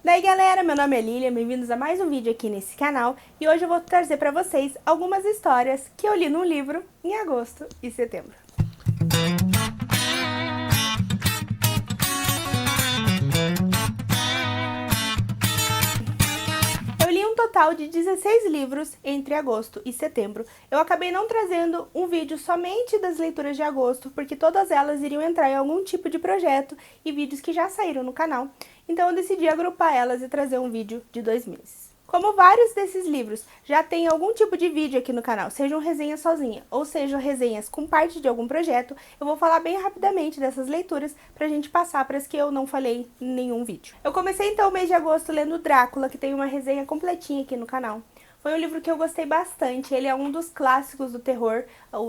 Daí galera, meu nome é Lilian, bem-vindos a mais um vídeo aqui nesse canal e hoje eu vou trazer pra vocês algumas histórias que eu li num livro em agosto e setembro. Eu li um total de 16 livros entre agosto e setembro. Eu acabei não trazendo um vídeo somente das leituras de agosto, porque todas elas iriam entrar em algum tipo de projeto e vídeos que já saíram no canal. Então eu decidi agrupar elas e trazer um vídeo de 2 meses. Como vários desses livros já tem algum tipo de vídeo aqui no canal, sejam resenhas sozinha ou sejam resenhas com parte de algum projeto, eu vou falar bem rapidamente dessas leituras pra gente passar para as que eu não falei em nenhum vídeo. Eu comecei então o mês de agosto lendo Drácula, que tem uma resenha completinha aqui no canal. Foi um livro que eu gostei bastante, ele é um dos clássicos do terror,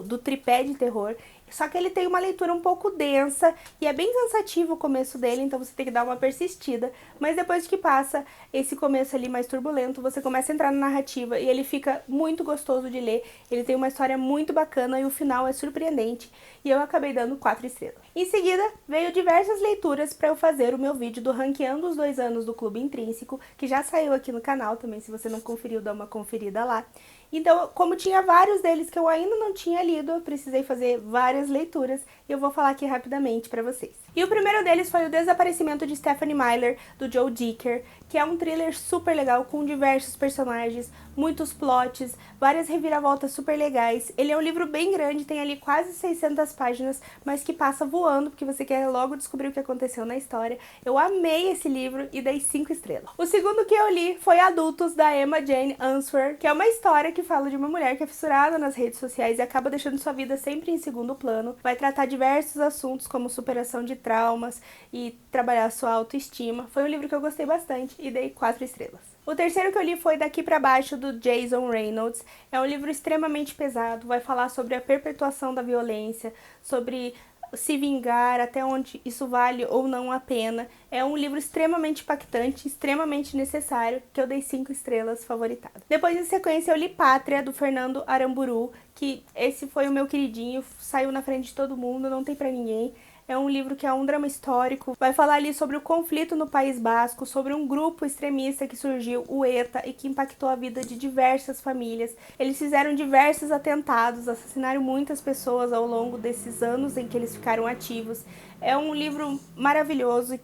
do tripé de terror, só que ele tem uma leitura um pouco densa e é bem cansativo o começo dele, então você tem que dar uma persistida, mas depois que passa esse começo ali mais turbulento, você começa a entrar na narrativa e ele fica muito gostoso de ler, ele tem uma história muito bacana e o final é surpreendente, e eu acabei dando 4 estrelas. Em seguida, veio diversas leituras para eu fazer o meu vídeo do Ranqueando os 2 anos do Clube Intrínseco, que já saiu aqui no canal também, se você não conferiu, dá uma conferida lá. Então, como tinha vários deles que eu ainda não tinha lido, eu precisei fazer várias leituras e eu vou falar aqui rapidamente para vocês. E o primeiro deles foi O Desaparecimento de Stephenie Meyer, do Joe Dicker, que é um thriller super legal com diversos personagens, muitos plots, várias reviravoltas super legais. Ele é um livro bem grande, tem ali quase 600 páginas, mas que passa voando, porque você quer logo descobrir o que aconteceu na história. Eu amei esse livro e dei 5 estrelas. O segundo que eu li foi Adultos, da Emma Jane Answer, que é uma história que fala de uma mulher que é fissurada nas redes sociais e acaba deixando sua vida sempre em segundo plano. Vai tratar diversos assuntos como superação de traumas e trabalhar sua autoestima. Foi um livro que eu gostei bastante e dei 4 estrelas. O terceiro que eu li foi Daqui pra Baixo, do Jason Reynolds. É um livro extremamente pesado, vai falar sobre a perpetuação da violência, sobre se vingar, até onde isso vale ou não a pena. É um livro extremamente impactante, extremamente necessário, que eu dei 5 estrelas, favoritado. Depois, em sequência, eu li Pátria, do Fernando Aramburu, que esse foi o meu queridinho, saiu na frente de todo mundo, não tem pra ninguém. É um livro que é um drama histórico, vai falar ali sobre o conflito no País Basco, sobre um grupo extremista que surgiu, o ETA, e que impactou a vida de diversas famílias. Eles fizeram diversos atentados, assassinaram muitas pessoas ao longo desses anos em que eles ficaram ativos. É um livro maravilhoso,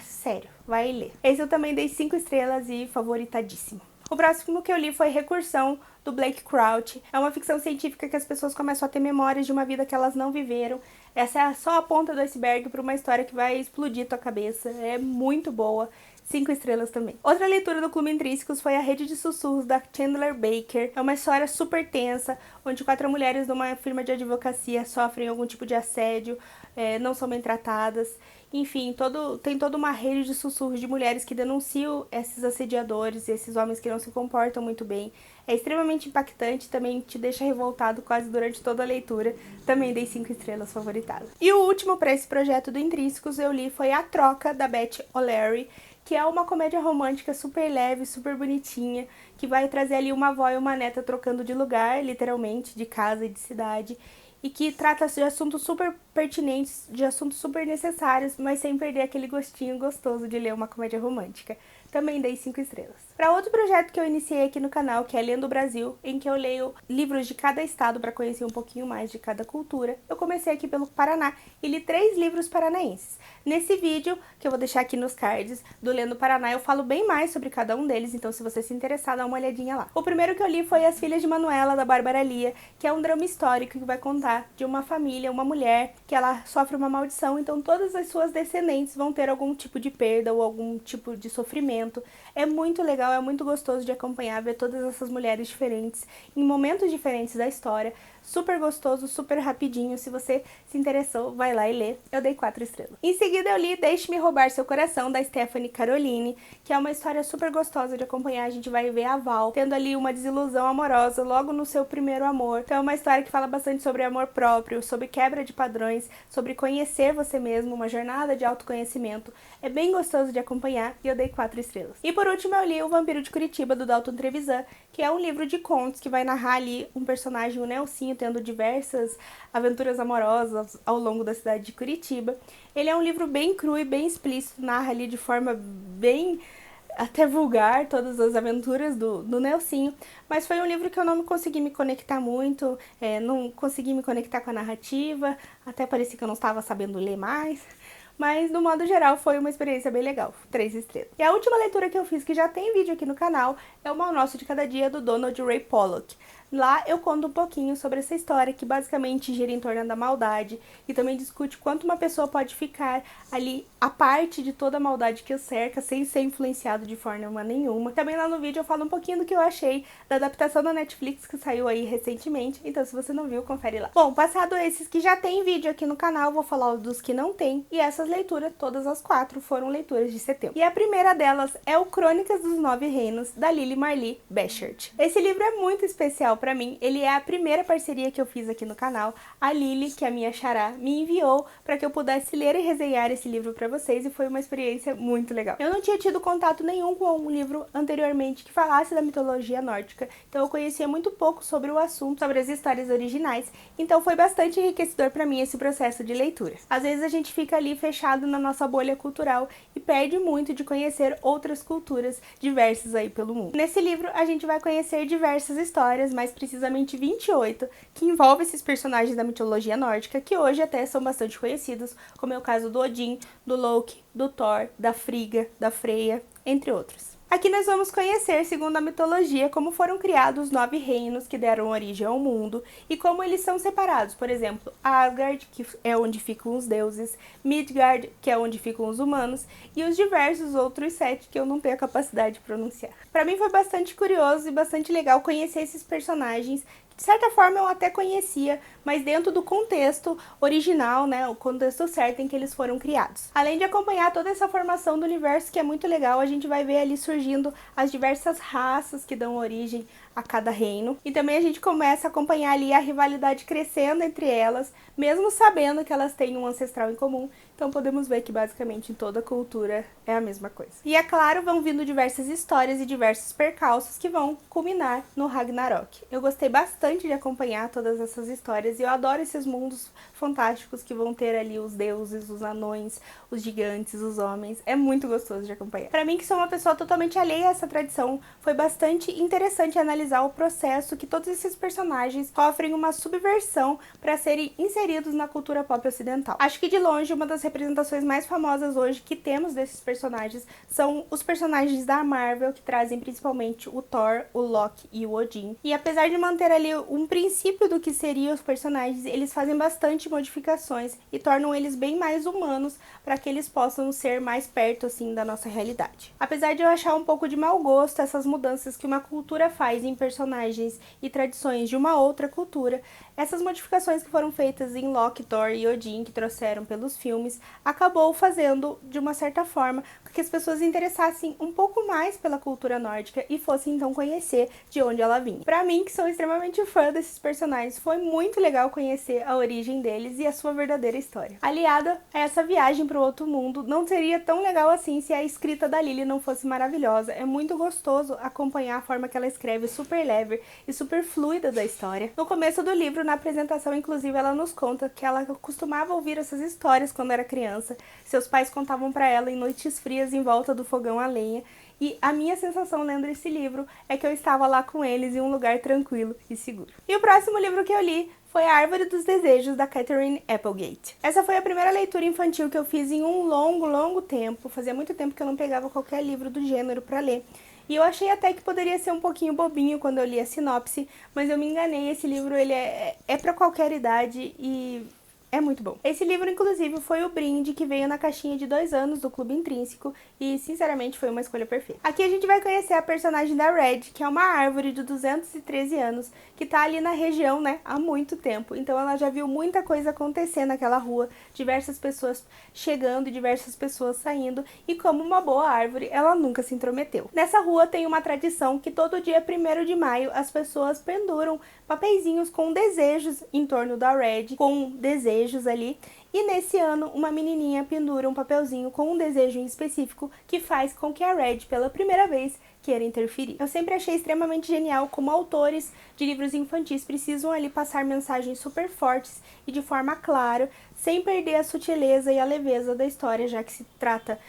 sério, vai ler. Esse eu também dei 5 estrelas e favoritadíssimo. O próximo que eu li foi Recursão, do Blake Crouch. É uma ficção científica que as pessoas começam a ter memórias de uma vida que elas não viveram. Essa é só a ponta do iceberg para uma história que vai explodir tua cabeça. É muito boa. 5 estrelas também. Outra leitura do Clube Intrínsecos foi A Rede de Sussurros, da Chandler Baker. É uma história super tensa, onde 4 mulheres numa firma de advocacia sofrem algum tipo de assédio, não são bem tratadas. Enfim, tem toda uma rede de sussurros de mulheres que denunciam esses assediadores, esses homens que não se comportam muito bem. É extremamente impactante, também te deixa revoltado quase durante toda a leitura. Também dei 5 estrelas, favoritado. E o último para esse projeto do Intrínsecos eu li foi A Troca, da Beth O'Leary, que é uma comédia romântica super leve, super bonitinha, que vai trazer ali uma avó e uma neta trocando de lugar, literalmente, de casa e de cidade, e que trata de assuntos super pertinentes, de assuntos super necessários, mas sem perder aquele gostinho gostoso de ler uma comédia romântica. Também dei 5 estrelas. Para outro projeto que eu iniciei aqui no canal, que é Lendo Brasil, em que eu leio livros de cada estado para conhecer um pouquinho mais de cada cultura, eu comecei aqui pelo Paraná e li 3 livros paranaenses. Nesse vídeo, que eu vou deixar aqui nos cards, do Lendo Paraná, eu falo bem mais sobre cada um deles, então se você se interessar, dá uma olhadinha lá. O primeiro que eu li foi As Filhas de Manuela, da Bárbara Lia, que é um drama histórico que vai contar de uma família, uma mulher, que ela sofre uma maldição, então todas as suas descendentes vão ter algum tipo de perda ou algum tipo de sofrimento. É muito legal, é muito gostoso de acompanhar, ver todas essas mulheres diferentes, em momentos diferentes da história. Super gostoso, super rapidinho. Se você se interessou, vai lá e lê. Eu dei 4 estrelas. Em seguida eu li Deixe-me Roubar Seu Coração, da Stephanie Caroline, que é uma história super gostosa de acompanhar. A gente vai ver a Val tendo ali uma desilusão amorosa logo no seu primeiro amor. Então é uma história que fala bastante sobre amor próprio, sobre quebra de padrões, sobre conhecer você mesmo, uma jornada de autoconhecimento. É bem gostoso de acompanhar e eu dei 4 estrelas. E por último eu li O Vampiro de Curitiba, do Dalton Trevisan, que é um livro de contos que vai narrar ali um personagem, o Nelsinho, tendo diversas aventuras amorosas ao longo da cidade de Curitiba. Ele é um livro bem cru e bem explícito, narra ali de forma bem até vulgar, todas as aventuras do Nelsinho, mas foi um livro que eu não consegui me conectar muito, não consegui me conectar com a narrativa, até parecia que eu não estava sabendo ler mais. Mas, no modo geral, foi uma experiência bem legal. 3 estrelas. E a última leitura que eu fiz, que já tem vídeo aqui no canal, é O Mal Nosso de Cada Dia, do Donald Ray Pollock. Lá eu conto um pouquinho sobre essa história que basicamente gira em torno da maldade e também discute quanto uma pessoa pode ficar ali a parte de toda a maldade que o cerca sem ser influenciado de forma nenhuma. Também lá no vídeo eu falo um pouquinho do que eu achei da adaptação da Netflix que saiu aí recentemente, então se você não viu, confere lá. Bom, passado esses que já tem vídeo aqui no canal, vou falar dos que não tem, e essas leituras, todas as 4, foram leituras de setembro. E a primeira delas é o Crônicas dos 9 Reinos, da Lily Marlee Bechert. Esse livro é muito especial pra mim, ele é a primeira parceria que eu fiz aqui no canal. A Lily, que é a minha xará, me enviou para que eu pudesse ler e resenhar esse livro para vocês e foi uma experiência muito legal. Eu não tinha tido contato nenhum com um livro anteriormente que falasse da mitologia nórdica, então eu conhecia muito pouco sobre o assunto, sobre as histórias originais, então foi bastante enriquecedor para mim esse processo de leitura. Às vezes a gente fica ali fechado na nossa bolha cultural e perde muito de conhecer outras culturas diversas aí pelo mundo. Nesse livro a gente vai conhecer diversas histórias, mais precisamente 28, que envolvem esses personagens da mitologia nórdica, que hoje até são bastante conhecidos, como é o caso do Odin, do Loki, do Thor, da Frigga, da Freya, entre outros. Aqui nós vamos conhecer, segundo a mitologia, como foram criados os 9 reinos que deram origem ao mundo e como eles são separados. Por exemplo, Asgard, que é onde ficam os deuses, Midgard, que é onde ficam os humanos, e os diversos outros 7 que eu não tenho a capacidade de pronunciar. Para mim foi bastante curioso e bastante legal conhecer esses personagens. De certa forma eu até conhecia, mas dentro do contexto original, né, o contexto certo em que eles foram criados. Além de acompanhar toda essa formação do universo, que é muito legal, a gente vai ver ali surgindo as diversas raças que dão origem a cada reino. E também a gente começa a acompanhar ali a rivalidade crescendo entre elas, mesmo sabendo que elas têm um ancestral em comum. Então podemos ver que basicamente em toda cultura é a mesma coisa. E é claro, vão vindo diversas histórias e diversos percalços que vão culminar no Ragnarok. Eu gostei bastante de acompanhar todas essas histórias e eu adoro esses mundos fantásticos que vão ter ali os deuses, os anões, os gigantes, os homens. É muito gostoso de acompanhar. Para mim, que sou uma pessoa totalmente alheia a essa tradição, foi bastante interessante analisar o processo que todos esses personagens sofrem uma subversão para serem inseridos na cultura pop ocidental. Acho que de longe uma das representações mais famosas hoje que temos desses personagens são os personagens da Marvel, que trazem principalmente o Thor, o Loki e o Odin. E apesar de manter ali um princípio do que seriam os personagens, eles fazem bastante modificações e tornam eles bem mais humanos para que eles possam ser mais perto assim da nossa realidade. Apesar de eu achar um pouco de mau gosto essas mudanças que uma cultura faz em personagens e tradições de uma outra cultura, essas modificações que foram feitas em Loki, Thor e Odin, que trouxeram pelos filmes, acabou fazendo, de uma certa forma, com que as pessoas se interessassem um pouco mais pela cultura nórdica e fossem então conhecer de onde ela vinha. Pra mim, que sou extremamente fã desses personagens, foi muito legal conhecer a origem deles e a sua verdadeira história. Aliada a essa viagem para o outro mundo, não seria tão legal assim se a escrita da Lily não fosse maravilhosa. É muito gostoso acompanhar a forma que ela escreve, super leve e super fluida da história. No começo do livro, na apresentação, inclusive, ela nos conta que ela costumava ouvir essas histórias quando era criança. Seus pais contavam para ela em noites frias em volta do fogão a lenha. E a minha sensação lendo esse livro é que eu estava lá com eles em um lugar tranquilo e seguro. E o próximo livro que eu li foi A Árvore dos Desejos, da Katherine Applegate. Essa foi a primeira leitura infantil que eu fiz em um longo tempo. Fazia muito tempo que eu não pegava qualquer livro do gênero para ler. E eu achei até que poderia ser um pouquinho bobinho quando eu li a sinopse, mas eu me enganei. Esse livro ele é para qualquer idade e é muito bom. Esse livro, inclusive, foi o brinde que veio na caixinha de 2 anos do Clube Intrínseco e, sinceramente, foi uma escolha perfeita. Aqui a gente vai conhecer a personagem da Red, que é uma árvore de 213 anos, que tá ali na região, né, há muito tempo. Então ela já viu muita coisa acontecer naquela rua, diversas pessoas chegando e diversas pessoas saindo, e como uma boa árvore, ela nunca se intrometeu. Nessa rua tem uma tradição que todo dia 1º de maio as pessoas penduram papeizinhos com desejos em torno da Red, com desejos ali, e nesse ano uma menininha pendura um papelzinho com um desejo em específico que faz com que a Red, pela primeira vez, queira interferir. Eu sempre achei extremamente genial como autores de livros infantis precisam ali passar mensagens super fortes e de forma clara, sem perder a sutileza e a leveza da história, já que se trata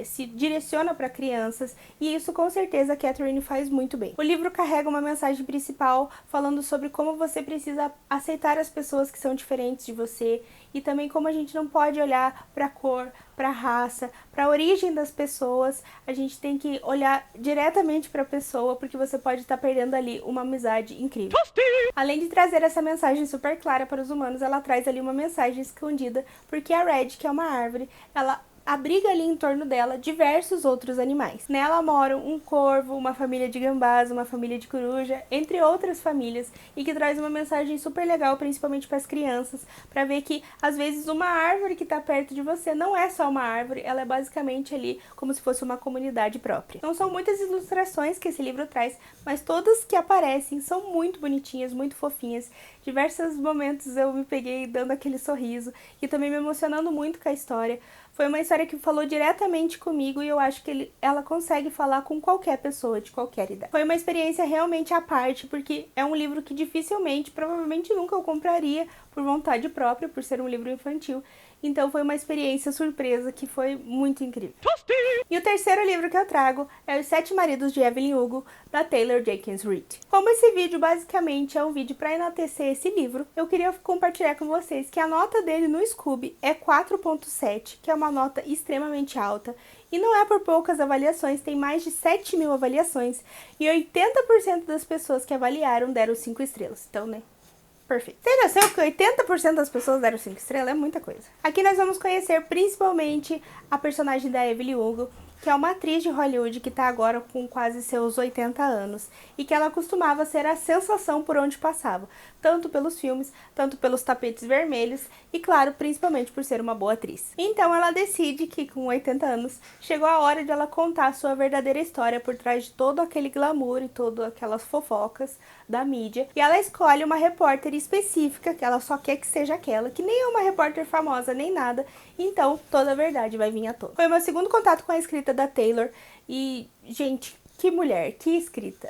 se direciona para crianças, e isso com certeza a Catherine faz muito bem. O livro carrega uma mensagem principal falando sobre como você precisa aceitar as pessoas que são diferentes de você, e também como a gente não pode olhar para a cor, para a raça, para a origem das pessoas. A gente tem que olhar diretamente para a pessoa, porque você pode estar perdendo ali uma amizade incrível. Além de trazer essa mensagem super clara para os humanos, ela traz ali uma mensagem escondida, porque a Red, que é uma árvore, ela abriga ali em torno dela diversos outros animais. Nela moram um corvo, uma família de gambás, uma família de coruja, entre outras famílias, e que traz uma mensagem super legal, principalmente para as crianças, para ver que às vezes uma árvore que está perto de você não é só uma árvore, ela é basicamente ali como se fosse uma comunidade própria. Não são muitas ilustrações que esse livro traz, mas todas que aparecem são muito bonitinhas, muito fofinhas. Diversos momentos eu me peguei dando aquele sorriso e também me emocionando muito com a história. Foi uma história que falou diretamente comigo, e eu acho que ela consegue falar com qualquer pessoa, de qualquer idade. Foi uma experiência realmente à parte, porque é um livro que dificilmente, provavelmente nunca eu compraria por vontade própria, por ser um livro infantil. Então foi uma experiência surpresa que foi muito incrível. E o terceiro livro que eu trago é Os Sete Maridos de Evelyn Hugo, da Taylor Jenkins Reid. Como esse vídeo basicamente é um vídeo para enaltecer esse livro, eu queria compartilhar com vocês que a nota dele no Scoob é 4.7, que é uma nota extremamente alta. E não é por poucas avaliações, tem mais de 7.000 avaliações. E 80% das pessoas que avaliaram deram 5 estrelas. Então, né? Perfeito. Você já sabe que 80% das pessoas deram 5 estrelas? É muita coisa. Aqui nós vamos conhecer principalmente a personagem da Evelyn Hugo, que é uma atriz de Hollywood que está agora com quase seus 80 anos, e que ela costumava ser a sensação por onde passava, tanto pelos filmes, tanto pelos tapetes vermelhos e, claro, principalmente por ser uma boa atriz. Então ela decide que com 80 anos chegou a hora de ela contar a sua verdadeira história por trás de todo aquele glamour e todas aquelas fofocas da mídia, e ela escolhe uma repórter específica, que ela só quer que seja aquela, que nem é uma repórter famosa nem nada, então toda a verdade vai vir à tona. Foi meu segundo contato com a escrita da Taylor, e, gente, que mulher, que escrita.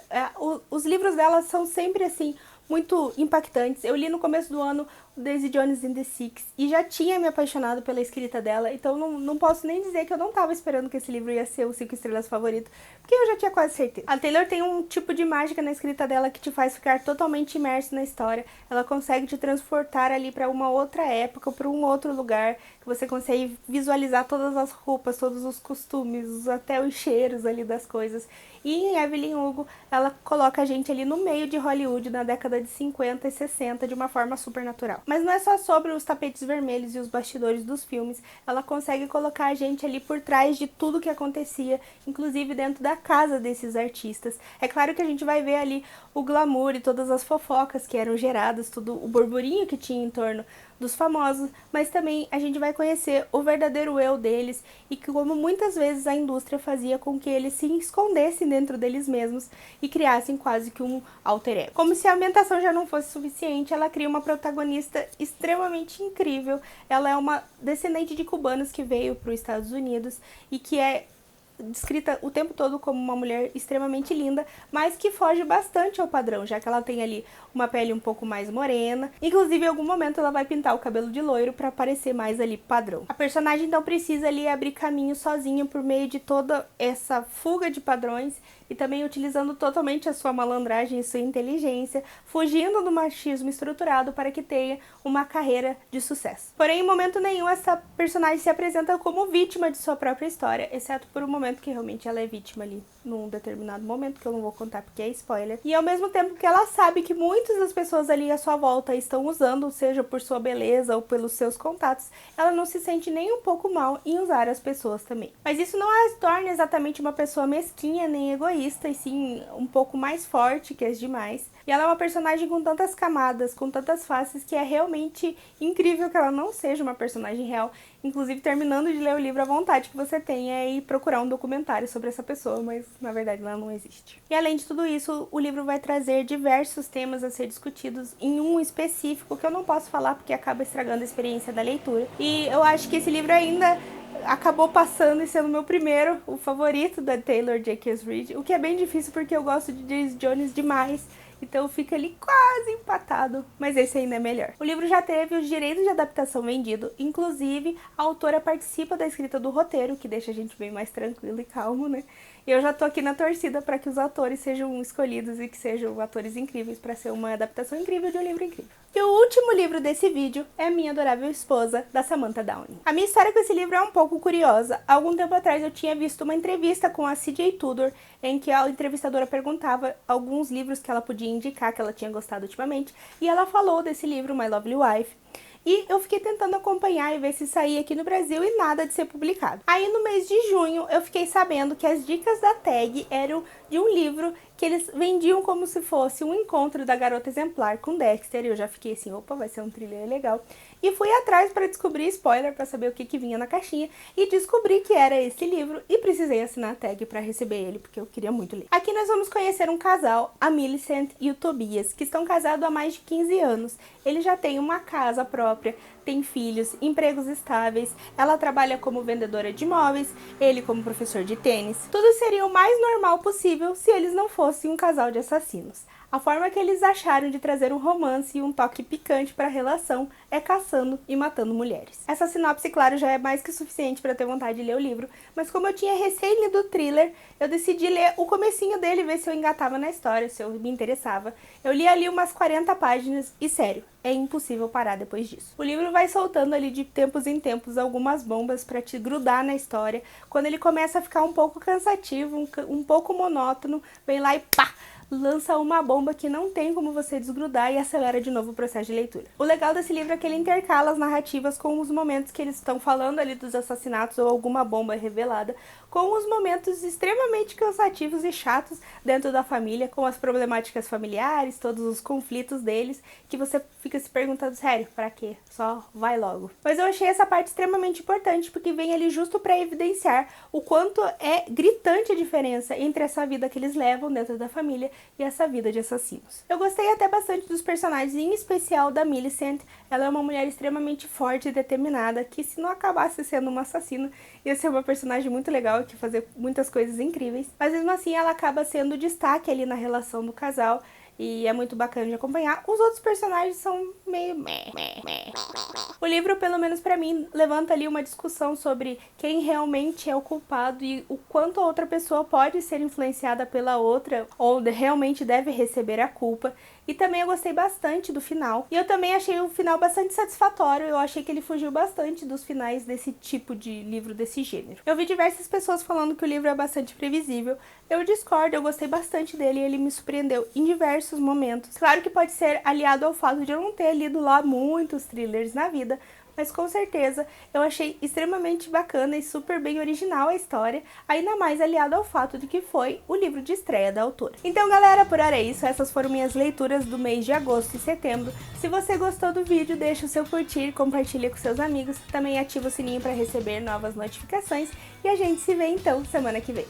Os livros dela são sempre assim, muito impactantes. Eu li no começo do ano o Daisy Jones and the Six e já tinha me apaixonado pela escrita dela, então não posso nem dizer que eu não estava esperando que esse livro ia ser o 5 estrelas favorito, porque eu já tinha quase certeza. A Taylor tem um tipo de mágica na escrita dela que te faz ficar totalmente imerso na história. Ela consegue te transportar ali para uma outra época, para um outro lugar, que você consegue visualizar todas as roupas, todos os costumes, até os cheiros ali das coisas. E em Evelyn Hugo, ela coloca a gente ali no meio de Hollywood, na década de 50 e 60, de uma forma super natural. Mas não é só sobre os tapetes vermelhos e os bastidores dos filmes, ela consegue colocar a gente ali por trás de tudo que acontecia, inclusive dentro da casa desses artistas. É claro que a gente vai ver ali o glamour e todas as fofocas que eram geradas, tudo o burburinho que tinha em torno dos famosos, mas também a gente vai conhecer o verdadeiro eu deles, e que como muitas vezes a indústria fazia com que eles se escondessem dentro deles mesmos e criassem quase que um alter ego. Como se a ambientação já não fosse suficiente, ela cria uma protagonista extremamente incrível. Ela é uma descendente de cubanos que veio para os Estados Unidos e que é descrita o tempo todo como uma mulher extremamente linda, mas que foge bastante ao padrão, já que ela tem ali uma pele um pouco mais morena. Inclusive, em algum momento ela vai pintar o cabelo de loiro para parecer mais ali padrão. A personagem então precisa ali abrir caminho sozinha por meio de toda essa fuga de padrões, e também utilizando totalmente a sua malandragem e sua inteligência, fugindo do machismo estruturado para que tenha uma carreira de sucesso. Porém, em momento nenhum essa personagem se apresenta como vítima de sua própria história, exceto por um momento que realmente ela é vítima ali, num determinado momento, que eu não vou contar porque é spoiler. E ao mesmo tempo que ela sabe que muitas das pessoas ali à sua volta estão usando, seja por sua beleza ou pelos seus contatos, ela não se sente nem um pouco mal em usar as pessoas também. Mas isso não a torna exatamente uma pessoa mesquinha nem egoísta, e sim um pouco mais forte que as demais. E ela é uma personagem com tantas camadas, com tantas faces, que é realmente incrível que ela não seja uma personagem real. Inclusive, terminando de ler o livro, a vontade que você tem é ir procurar um documentário sobre essa pessoa, mas na verdade ela não existe. E além de tudo isso, o livro vai trazer diversos temas a ser discutidos em um específico que eu não posso falar porque acaba estragando a experiência da leitura. E eu acho que esse livro ainda acabou passando e sendo meu primeiro, o favorito da Taylor Jenkins Reid, o que é bem difícil porque eu gosto de Daisy Jones demais. então fica ali quase empatado, mas esse ainda é melhor. O livro já teve os direitos de adaptação vendido, inclusive a autora participa da escrita do roteiro, que deixa a gente bem mais tranquilo e calmo, né? E eu já tô aqui na torcida para que os atores sejam escolhidos e que sejam atores incríveis para ser uma adaptação incrível de um livro incrível. E o último livro desse vídeo é Minha Adorável Esposa, da Samantha Downing. A minha história com esse livro é um pouco curiosa. Há algum tempo atrás eu tinha visto uma entrevista com a C.J. Tudor, em que a entrevistadora perguntava alguns livros que ela podia indicar, que ela tinha gostado ultimamente, e ela falou desse livro, My Lovely Wife. E eu fiquei tentando acompanhar e ver se saía aqui no Brasil e nada de ser publicado. Aí no mês de junho eu fiquei sabendo que as dicas da tag eram de um livro que eles vendiam como se fosse um encontro da garota exemplar com Dexter. E eu já fiquei assim, opa, vai ser um thriller legal. E fui atrás para descobrir spoiler, para saber o que vinha na caixinha. E descobri que era esse livro e precisei assinar a tag para receber ele, porque eu queria muito ler. Aqui nós vamos conhecer um casal, a Millicent e o Tobias, que estão casados há mais de 15 anos. Eles já têm uma casa própria, têm filhos, empregos estáveis, ela trabalha como vendedora de imóveis, ele como professor de tênis. Tudo seria o mais normal possível se eles não fossem um casal de assassinos. A forma que eles acharam de trazer um romance e um toque picante para a relação é caçando e matando mulheres. Essa sinopse, claro, já é mais que suficiente para ter vontade de ler o livro, mas como eu tinha recém lido o thriller, eu decidi ler o comecinho dele e ver se eu engatava na história, se eu me interessava. Eu li ali umas 40 páginas e, sério, é impossível parar depois disso. O livro vai soltando ali de tempos em tempos algumas bombas para te grudar na história. Quando ele começa a ficar um pouco cansativo, um pouco monótono, vem lá e pá! Lança uma bomba que não tem como você desgrudar e acelera de novo o processo de leitura. O legal desse livro é que ele intercala as narrativas com os momentos que eles estão falando ali dos assassinatos ou alguma bomba revelada, com os momentos extremamente cansativos e chatos dentro da família, com as problemáticas familiares, todos os conflitos deles, que você fica se perguntando, sério, pra quê? Só vai logo. Mas eu achei essa parte extremamente importante, porque vem ali justo pra evidenciar o quanto é gritante a diferença entre essa vida que eles levam dentro da família e essa vida de assassinos. Eu gostei até bastante dos personagens, em especial da Millicent. Ela é uma mulher extremamente forte e determinada, que se não acabasse sendo uma assassina, ia ser uma personagem muito legal, que ia fazer muitas coisas incríveis. Mas mesmo assim ela acaba sendo destaque ali na relação do casal, e é muito bacana de acompanhar. Os outros personagens são meio O livro, pelo menos pra mim, levanta ali uma discussão sobre quem realmente é o culpado e o quanto a outra pessoa pode ser influenciada pela outra ou realmente deve receber a culpa. E também eu gostei bastante do final. E eu também achei o final bastante satisfatório. Eu achei que ele fugiu bastante dos finais desse tipo de livro, desse gênero. Eu vi diversas pessoas falando que o livro é bastante previsível. Eu discordo, eu gostei bastante dele e ele me surpreendeu em diversos momentos. Claro que pode ser aliado ao fato de eu não ter lido lá muitos thrillers na vida, mas com certeza eu achei extremamente bacana e super bem original a história, ainda mais aliado ao fato de que foi o livro de estreia da autora. Então galera, por hora é isso, essas foram minhas leituras do mês de agosto e setembro. Se você gostou do vídeo, deixa o seu curtir, compartilha com seus amigos, também ativa o sininho para receber novas notificações e a gente se vê então semana que vem.